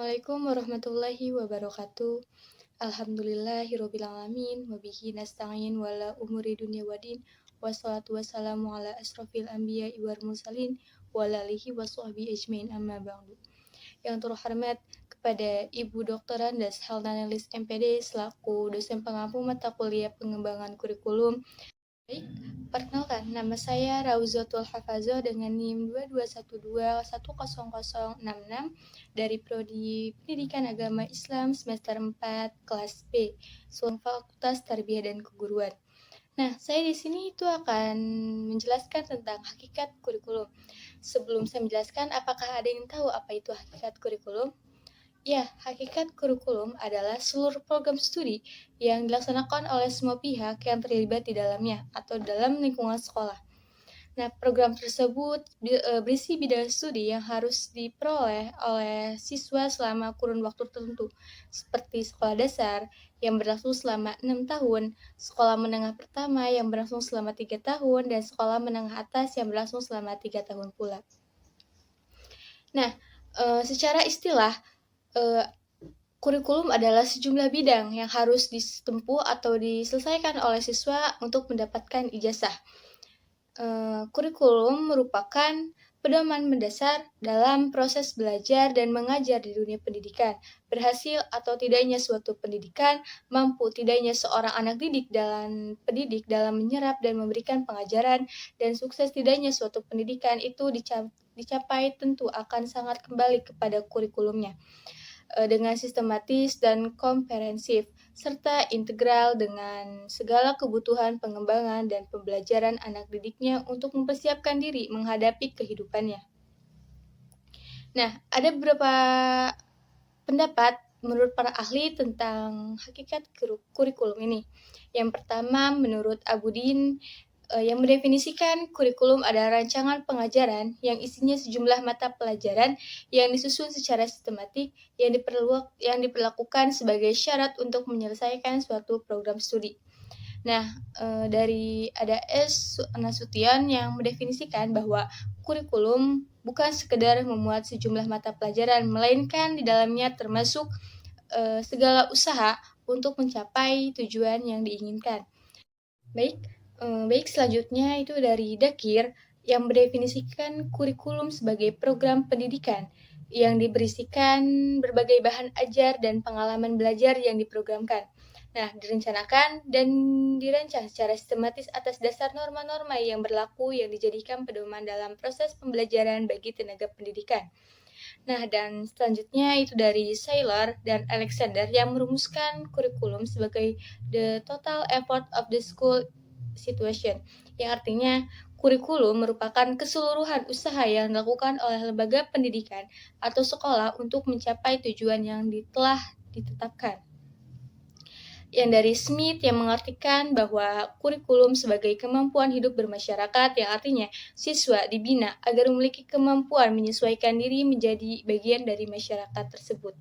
Assalamualaikum warahmatullahi wabarakatuh. Alhamdulillahirrabbilalamin. Wabihi nasta'in wala umuri dunia wadin. Wassalatu wassalamu ala asrafil anbiya wal mursalin. Walalihi wassohbi ajmain amma ba'du. Yang terhormat kepada Ibu Dr. Andas Halnanelis MPD selaku dosen pengampu mata kuliah pengembangan kurikulum. Baik, perkenalkan, nama saya Rauzatul Hafazah dengan NIM 2212100066 dari Prodi Pendidikan Agama Islam semester 4 kelas B, Fakultas Tarbiyah dan Keguruan. Nah, saya di sini itu akan menjelaskan tentang hakikat kurikulum. Sebelum saya menjelaskan, apakah ada yang tahu apa itu hakikat kurikulum? Ya, hakikat kurikulum adalah seluruh program studi yang dilaksanakan oleh semua pihak yang terlibat di dalamnya atau dalam lingkungan sekolah. Nah, program tersebut berisi bidang studi yang harus diperoleh oleh siswa selama kurun waktu tertentu, seperti sekolah dasar yang berlangsung selama 6 tahun, sekolah menengah pertama yang berlangsung selama 3 tahun, dan sekolah menengah atas yang berlangsung selama 3 tahun pula. Nah, secara istilah, kurikulum adalah sejumlah bidang yang harus ditempuh atau diselesaikan oleh siswa untuk mendapatkan ijazah. Kurikulum merupakan pedoman mendasar dalam proses belajar dan mengajar di dunia pendidikan. Berhasil atau tidaknya suatu pendidikan, mampu tidaknya seorang anak pendidik dalam menyerap dan memberikan pengajaran, dan sukses tidaknya suatu pendidikan itu dicapai tentu akan sangat kembali kepada kurikulumnya. Dengan sistematis dan komprehensif, serta integral dengan segala kebutuhan pengembangan dan pembelajaran anak didiknya untuk mempersiapkan diri menghadapi kehidupannya. Nah, ada beberapa pendapat menurut para ahli tentang hakikat kurikulum ini. Yang pertama, menurut Abudin, yang mendefinisikan kurikulum adalah rancangan pengajaran yang isinya sejumlah mata pelajaran yang disusun secara sistematik yang diperlakukan sebagai syarat untuk menyelesaikan suatu program studi. Nah, dari ada S. Nasution yang mendefinisikan bahwa kurikulum bukan sekedar memuat sejumlah mata pelajaran, melainkan di dalamnya termasuk segala usaha untuk mencapai tujuan yang diinginkan. Baik, selanjutnya itu dari Dakir yang mendefinisikan kurikulum sebagai program pendidikan yang diberisikan berbagai bahan ajar dan pengalaman belajar yang diprogramkan. Nah, direncanakan dan dirancang secara sistematis atas dasar norma-norma yang berlaku yang dijadikan pedoman dalam proses pembelajaran bagi tenaga pendidikan. Nah, dan selanjutnya itu dari Saylor dan Alexander yang merumuskan kurikulum sebagai the total effort of the school situation, yang artinya kurikulum merupakan keseluruhan usaha yang dilakukan oleh lembaga pendidikan atau sekolah untuk mencapai tujuan yang telah ditetapkan. Yang dari Smith yang mengartikan bahwa kurikulum sebagai kemampuan hidup bermasyarakat, yang artinya siswa dibina agar memiliki kemampuan menyesuaikan diri menjadi bagian dari masyarakat tersebut.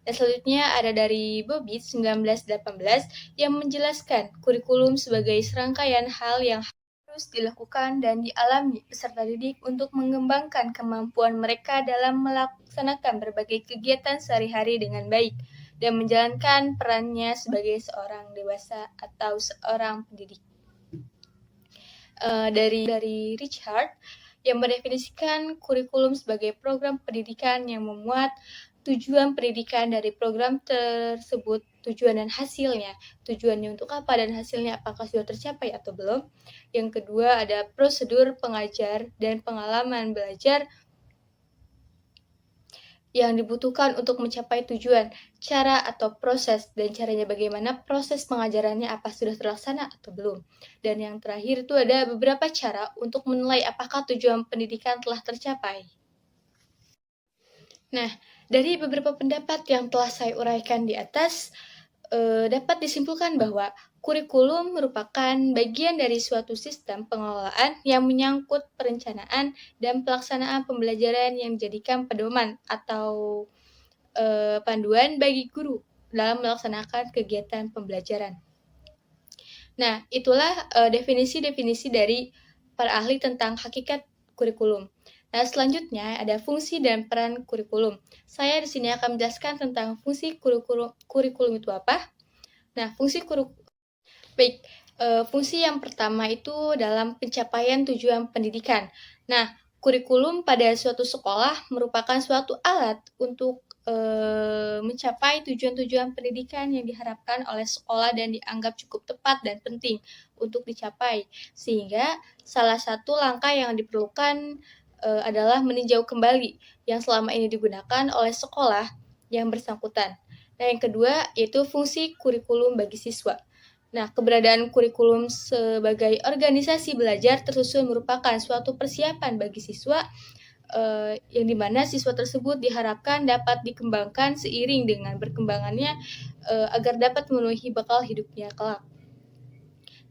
Dan selanjutnya ada dari Bobbitt 1918 yang menjelaskan kurikulum sebagai serangkaian hal yang harus dilakukan dan dialami peserta didik untuk mengembangkan kemampuan mereka dalam melaksanakan berbagai kegiatan sehari-hari dengan baik dan menjalankan perannya sebagai seorang dewasa atau seorang pendidik. Dari Richard yang mendefinisikan kurikulum sebagai program pendidikan yang memuat tujuan pendidikan dari program tersebut, tujuan dan hasilnya. Tujuannya untuk apa dan hasilnya apakah sudah tercapai atau belum. Yang kedua ada prosedur pengajar dan pengalaman belajar yang dibutuhkan untuk mencapai tujuan, cara atau proses, dan caranya bagaimana proses pengajarannya apa sudah terlaksana atau belum. Dan yang terakhir itu ada beberapa cara untuk menilai apakah tujuan pendidikan telah tercapai. Nah, dari beberapa pendapat yang telah saya uraikan di atas, dapat disimpulkan bahwa kurikulum merupakan bagian dari suatu sistem pengelolaan yang menyangkut perencanaan dan pelaksanaan pembelajaran yang dijadikan pedoman atau panduan bagi guru dalam melaksanakan kegiatan pembelajaran. Nah, itulah definisi-definisi dari para ahli tentang hakikat kurikulum. Nah, selanjutnya ada fungsi dan peran kurikulum. Saya di sini akan menjelaskan tentang fungsi kurikulum itu apa. Nah, baik, fungsi yang pertama itu dalam pencapaian tujuan pendidikan. Nah, kurikulum pada suatu sekolah merupakan suatu alat untuk mencapai tujuan-tujuan pendidikan yang diharapkan oleh sekolah dan dianggap cukup tepat dan penting untuk dicapai. Sehingga salah satu langkah yang diperlukan adalah meninjau kembali yang selama ini digunakan oleh sekolah yang bersangkutan. Nah, yang kedua yaitu fungsi kurikulum bagi siswa. Nah, keberadaan kurikulum sebagai organisasi belajar tersusun merupakan suatu persiapan bagi siswa yang dimana siswa tersebut diharapkan dapat dikembangkan seiring dengan berkembangannya agar dapat memenuhi bekal hidupnya kelak.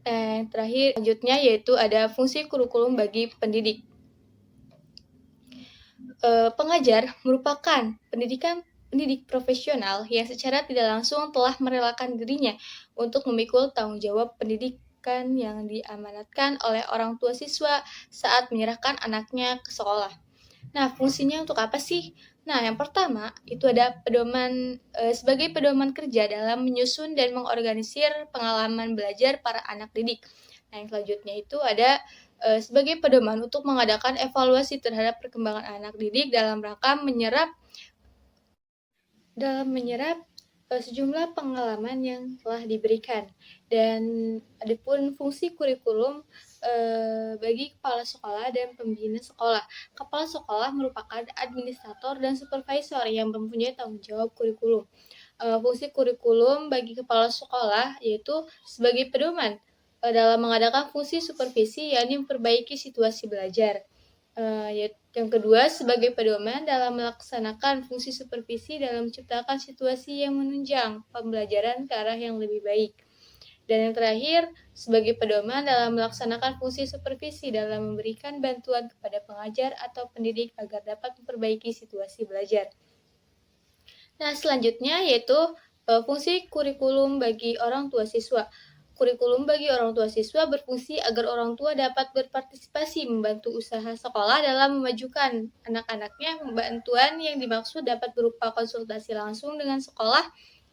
Yang terakhir selanjutnya yaitu ada fungsi kurikulum bagi pendidik. Pengajar merupakan pendidik profesional yang secara tidak langsung telah merelakan dirinya untuk memikul tanggung jawab pendidikan yang diamanatkan oleh orang tua siswa saat menyerahkan anaknya ke sekolah. Nah, fungsinya untuk apa sih? Nah, yang pertama itu ada sebagai pedoman kerja dalam menyusun dan mengorganisir pengalaman belajar para anak didik. Nah, yang selanjutnya itu ada sebagai pedoman untuk mengadakan evaluasi terhadap perkembangan anak didik dalam rangka menyerap sejumlah pengalaman yang telah diberikan. Dan adapun fungsi kurikulum bagi kepala sekolah dan pembina sekolah. Kepala sekolah merupakan administrator dan supervisor yang mempunyai tanggung jawab kurikulum. Fungsi kurikulum bagi kepala sekolah yaitu sebagai pedoman dalam mengadakan fungsi supervisi yakni memperbaiki situasi belajar. Yang kedua, sebagai pedoman dalam melaksanakan fungsi supervisi dalam menciptakan situasi yang menunjang pembelajaran ke arah yang lebih baik. Dan yang terakhir, sebagai pedoman dalam melaksanakan fungsi supervisi dalam memberikan bantuan kepada pengajar atau pendidik agar dapat memperbaiki situasi belajar. Nah, selanjutnya yaitu fungsi kurikulum bagi orang tua siswa. Kurikulum bagi orang tua siswa berfungsi agar orang tua dapat berpartisipasi membantu usaha sekolah dalam memajukan anak-anaknya. Bantuan yang dimaksud dapat berupa konsultasi langsung dengan sekolah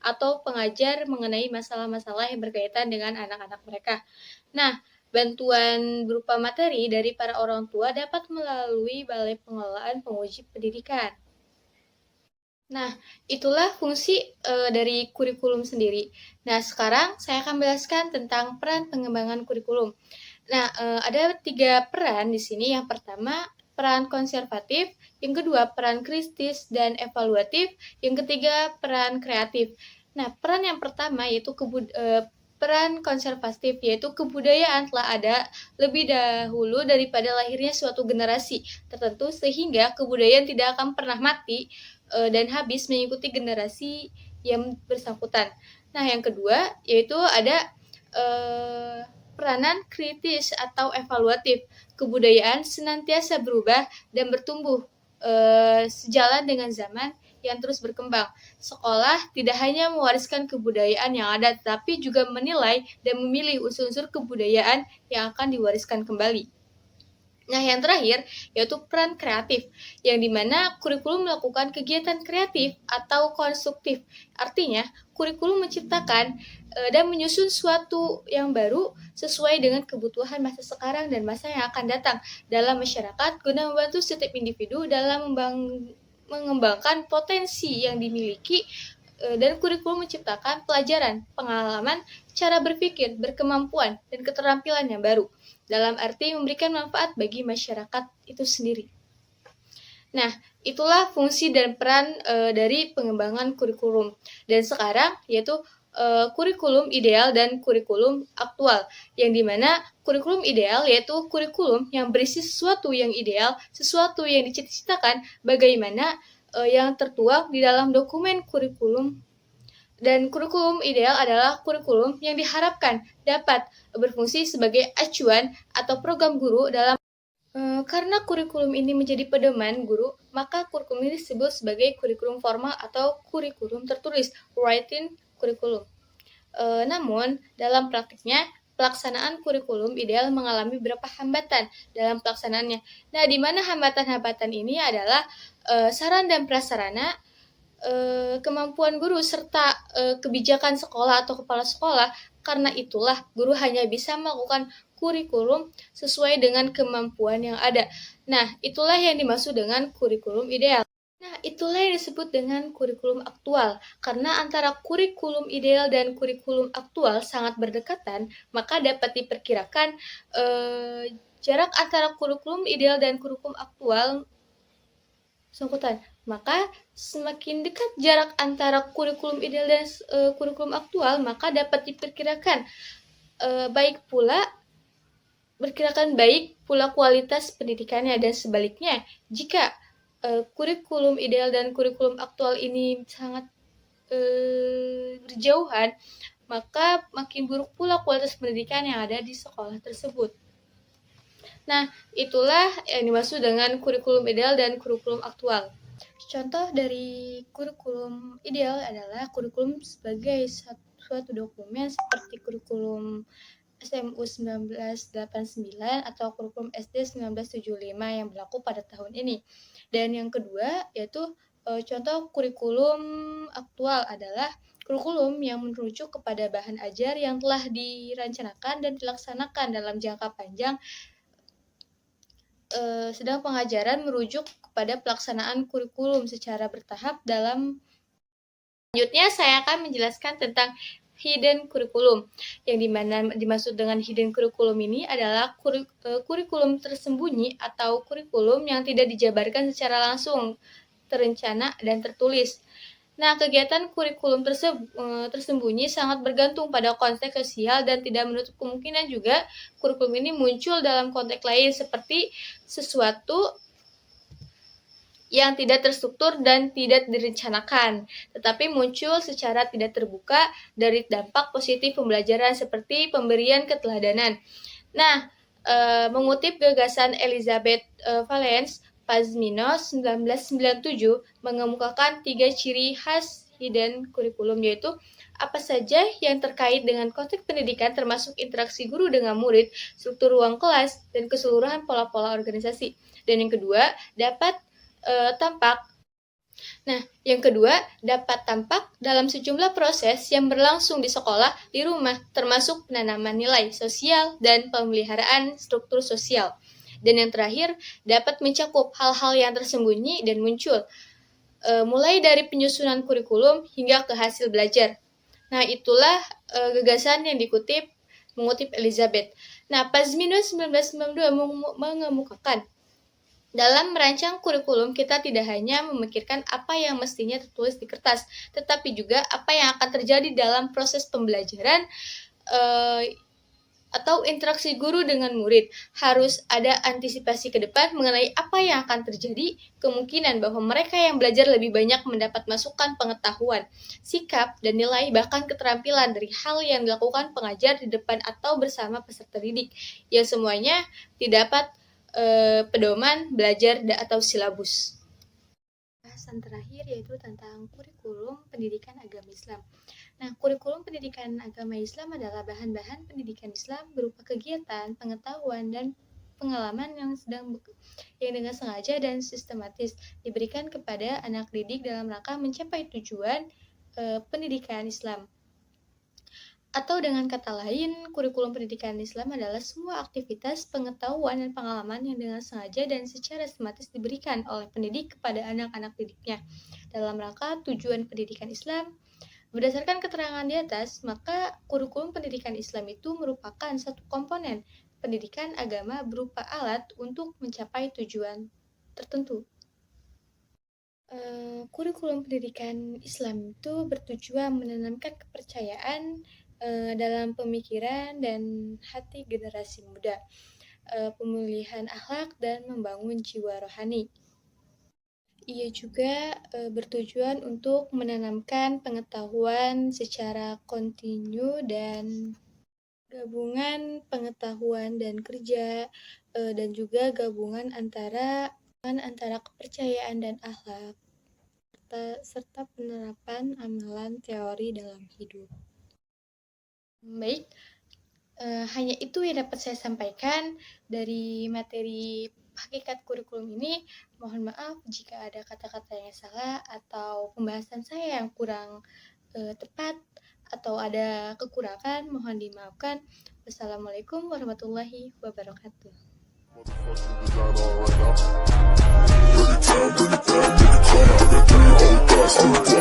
atau pengajar mengenai masalah-masalah yang berkaitan dengan anak-anak mereka. Nah, bantuan berupa materi dari para orang tua dapat melalui Balai Pengelolaan Penguji Pendidikan. Nah, itulah fungsi dari kurikulum sendiri. Nah, sekarang saya akan menjelaskan tentang peran pengembangan kurikulum. Nah, ada 3 peran di sini. Yang pertama, peran konservatif, yang kedua, peran kritis dan evaluatif, yang ketiga, peran kreatif. Nah, peran yang pertama yaitu peran konservatif, yaitu kebudayaan telah ada lebih dahulu daripada lahirnya suatu generasi tertentu, sehingga kebudayaan tidak akan pernah mati dan habis mengikuti generasi yang bersangkutan. Nah, yang kedua yaitu ada peranan kritis atau evaluatif. Kebudayaan senantiasa berubah dan bertumbuh sejalan dengan zaman yang terus berkembang. Sekolah tidak hanya mewariskan kebudayaan yang ada, tetapi juga menilai dan memilih unsur-unsur kebudayaan yang akan diwariskan kembali. Nah, yang terakhir yaitu peran kreatif, yang dimana kurikulum melakukan kegiatan kreatif atau konstruktif. Artinya, kurikulum menciptakan dan menyusun suatu yang baru sesuai dengan kebutuhan masa sekarang dan masa yang akan datang dalam masyarakat guna membantu setiap individu dalam mengembangkan potensi yang dimiliki. Dan kurikulum menciptakan pelajaran, pengalaman, cara berpikir, berkemampuan, dan keterampilan yang baru dalam arti memberikan manfaat bagi masyarakat itu sendiri. Nah, itulah fungsi dan peran dari pengembangan kurikulum. Dan sekarang yaitu kurikulum ideal dan kurikulum aktual, yang dimana kurikulum ideal yaitu kurikulum yang berisi sesuatu yang ideal, sesuatu yang dicita-citakan bagaimana yang tertuang di dalam dokumen kurikulum. Dan kurikulum ideal adalah kurikulum yang diharapkan dapat berfungsi sebagai acuan atau program guru dalam karena kurikulum ini menjadi pedoman guru, maka kurikulum ini disebut sebagai kurikulum formal atau kurikulum tertulis, written curriculum. Namun, dalam praktiknya, pelaksanaan kurikulum ideal mengalami beberapa hambatan dalam pelaksanaannya. Nah, di mana hambatan-hambatan ini adalah saran dan prasarana, kemampuan guru, serta kebijakan sekolah atau kepala sekolah. Karena itulah, guru hanya bisa melakukan kurikulum sesuai dengan kemampuan yang ada. Nah, itulah yang dimaksud dengan kurikulum ideal. Nah, itulah yang disebut dengan kurikulum aktual. Karena antara kurikulum ideal dan kurikulum aktual sangat berdekatan, maka dapat diperkirakan jarak antara kurikulum ideal dan kurikulum aktual sangkutan. Maka semakin dekat jarak antara kurikulum ideal dan kurikulum aktual, maka dapat diperkirakan baik pula kualitas pendidikannya, dan sebaliknya, jika kurikulum ideal dan kurikulum aktual ini sangat berjauhan, maka makin buruk pula kualitas pendidikan yang ada di sekolah tersebut. Nah, itulah yang dimaksud dengan kurikulum ideal dan kurikulum aktual. Contoh dari kurikulum ideal adalah kurikulum sebagai suatu dokumen seperti kurikulum SMU 1989 atau kurikulum SD 1975 yang berlaku pada tahun ini. Dan yang kedua yaitu contoh kurikulum aktual adalah kurikulum yang merujuk kepada bahan ajar yang telah dirancangkan dan dilaksanakan dalam jangka panjang, sedang pengajaran merujuk kepada pelaksanaan kurikulum secara bertahap. Selanjutnya saya akan menjelaskan tentang hidden curriculum. Yang dimana dimaksud dengan hidden curriculum ini adalah kurikulum tersembunyi atau kurikulum yang tidak dijabarkan secara langsung, terencana, dan tertulis. Nah, kegiatan kurikulum tersembunyi sangat bergantung pada konteks sosial dan tidak menutup kemungkinan juga kurikulum ini muncul dalam konteks lain seperti sesuatu yang tidak terstruktur dan tidak direncanakan, tetapi muncul secara tidak terbuka dari dampak positif pembelajaran seperti pemberian keteladanan. Nah, mengutip gagasan Elizabeth Valens, Pazminos 1997 mengemukakan 3 ciri khas hidden curriculum, yaitu apa saja yang terkait dengan konteks pendidikan termasuk interaksi guru dengan murid, struktur ruang kelas, dan keseluruhan pola-pola organisasi. Dan yang kedua, dapat tampak dalam sejumlah proses yang berlangsung di sekolah, di rumah, termasuk penanaman nilai sosial dan pemeliharaan struktur sosial. Dan yang terakhir, dapat mencakup hal-hal yang tersembunyi dan muncul, mulai dari penyusunan kurikulum hingga ke hasil belajar. Nah, itulah gagasan yang mengutip Elizabeth. Nah, Pazminos 1992 mengemukakan, dalam merancang kurikulum, kita tidak hanya memikirkan apa yang mestinya tertulis di kertas, tetapi juga apa yang akan terjadi dalam proses pembelajaran atau interaksi guru dengan murid. Harus ada antisipasi ke depan mengenai apa yang akan terjadi, kemungkinan bahwa mereka yang belajar lebih banyak mendapat masukan pengetahuan, sikap, dan nilai, bahkan keterampilan dari hal yang dilakukan pengajar di depan atau bersama peserta didik, yang semuanya didapat pedoman belajar atau silabus. Bahasan terakhir yaitu tentang kurikulum pendidikan agama Islam. Nah, kurikulum pendidikan agama Islam adalah bahan-bahan pendidikan Islam berupa kegiatan, pengetahuan, dan pengalaman yang dengan sengaja dan sistematis diberikan kepada anak didik dalam rangka mencapai tujuan pendidikan Islam. Atau dengan kata lain, kurikulum pendidikan Islam adalah semua aktivitas, pengetahuan, dan pengalaman yang dengan sengaja dan secara sistematis diberikan oleh pendidik kepada anak-anak didiknya dalam rangka tujuan pendidikan Islam. Berdasarkan keterangan di atas, maka kurikulum pendidikan Islam itu merupakan satu komponen pendidikan agama berupa alat untuk mencapai tujuan tertentu. Kurikulum pendidikan Islam itu bertujuan menanamkan kepercayaan dalam pemikiran dan hati generasi muda, pemulihan akhlak, dan membangun jiwa rohani. Ia juga bertujuan untuk menanamkan pengetahuan secara kontinu dan gabungan pengetahuan dan kerja, dan juga gabungan antara kepercayaan dan akhlak, serta penerapan amalan teori dalam hidup. Baik, Hanya itu yang dapat saya sampaikan dari materi hakikat kurikulum ini. Mohon maaf jika ada kata-kata yang salah atau pembahasan saya yang kurang tepat atau ada kekurangan, mohon dimaafkan. Wassalamualaikum warahmatullahi wabarakatuh. Motherfucker, we got all right now.